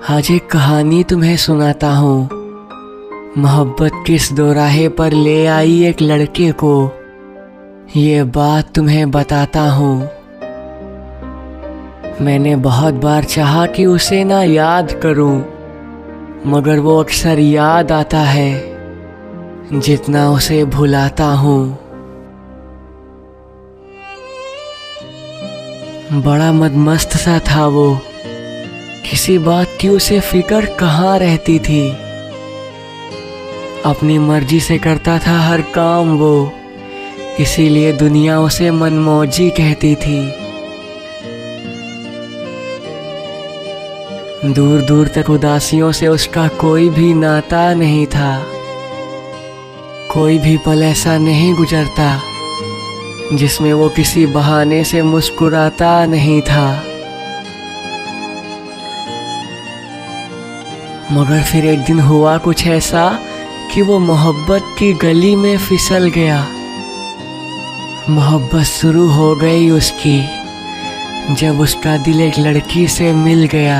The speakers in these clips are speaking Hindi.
आज एक कहानी तुम्हें सुनाता हूँ। मोहब्बत किस दोराहे पर ले आई एक लड़के को, ये बात तुम्हें बताता हूँ। मैंने बहुत बार चाहा कि उसे ना याद करूँ, मगर वो अक्सर याद आता है जितना उसे भुलाता हूँ। बड़ा मदमस्त सा था वो, किसी बात की उसे फिक्र कहाँ रहती थी। अपनी मर्जी से करता था हर काम वो, इसीलिए दुनिया उसे मनमौजी कहती थी। दूर दूर तक उदासियों से उसका कोई भी नाता नहीं था। कोई भी पल ऐसा नहीं गुजरता जिसमें वो किसी बहाने से मुस्कुराता नहीं था। मगर फिर एक दिन हुआ कुछ ऐसा कि वो मोहब्बत की गली में फिसल गया। मोहब्बत शुरू हो गई उसकी जब उसका दिल एक लड़की से मिल गया।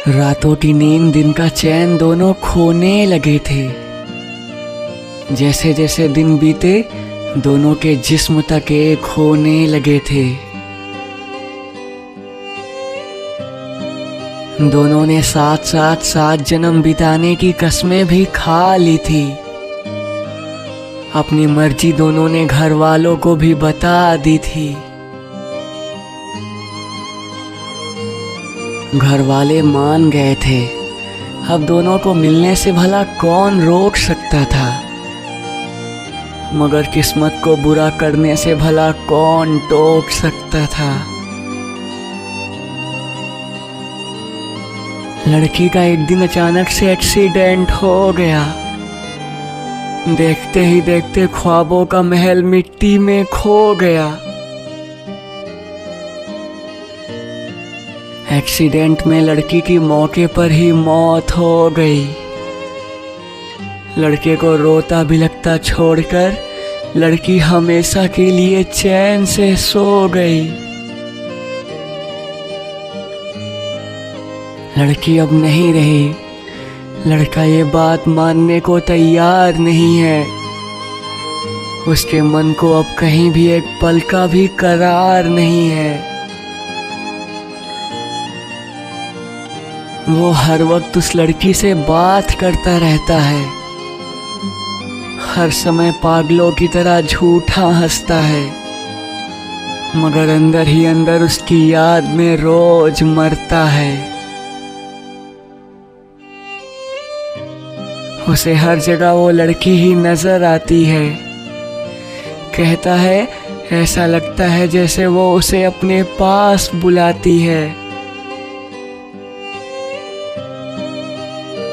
रातों की नींद, दिन का चैन दोनों खोने लगे थे। जैसे जैसे दिन बीते दोनों के जिस्म तक एक होने लगे थे। दोनों ने साथ साथ 7 जन्म बिताने की कस्में भी खा ली थी। अपनी मर्जी दोनों ने घर वालों को भी बता दी थी। घर वाले मान गए थे। अब दोनों को मिलने से भला कौन रोक सकता था, मगर किस्मत को बुरा करने से भला कौन टोक सकता था। लड़की का एक दिन अचानक से एक्सीडेंट हो गया। देखते ही देखते ख्वाबों का महल मिट्टी में खो गया। एक्सीडेंट में लड़की की मौके पर ही मौत हो गई। लड़के को रोता बिलखता छोड़कर लड़की हमेशा के लिए चैन से सो गई। लड़की अब नहीं रही। लड़का ये बात मानने को तैयार नहीं है। उसके मन को अब कहीं भी एक पल का भी करार नहीं है। वो हर वक्त उस लड़की से बात करता रहता है। हर समय पागलों की तरह झूठा हंसता है, मगर अंदर ही अंदर उसकी याद में रोज मरता है। उसे हर जगह वो लड़की ही नजर आती है। कहता है ऐसा लगता है जैसे वो उसे अपने पास बुलाती है।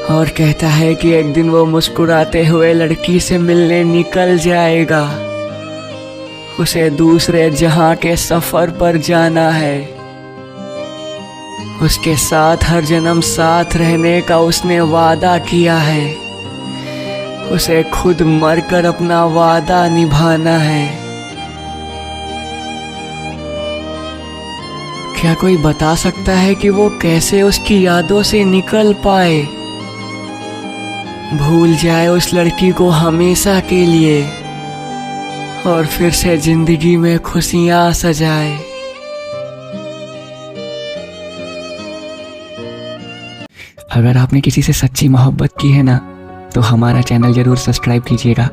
और कहता है कि एक दिन वो मुस्कुराते हुए लड़की से मिलने निकल जाएगा। उसे दूसरे जहां के सफर पर जाना है। उसके साथ हर जन्म साथ रहने का उसने वादा किया है। उसे खुद मरकर अपना वादा निभाना है। क्या कोई बता सकता है कि वो कैसे उसकी यादों से निकल पाए, भूल जाए उस लड़की को हमेशा के लिए और फिर से जिंदगी में खुशियां सजाए। अगर आपने किसी से सच्ची मोहब्बत की है ना, तो हमारा चैनल जरूर सब्सक्राइब कीजिएगा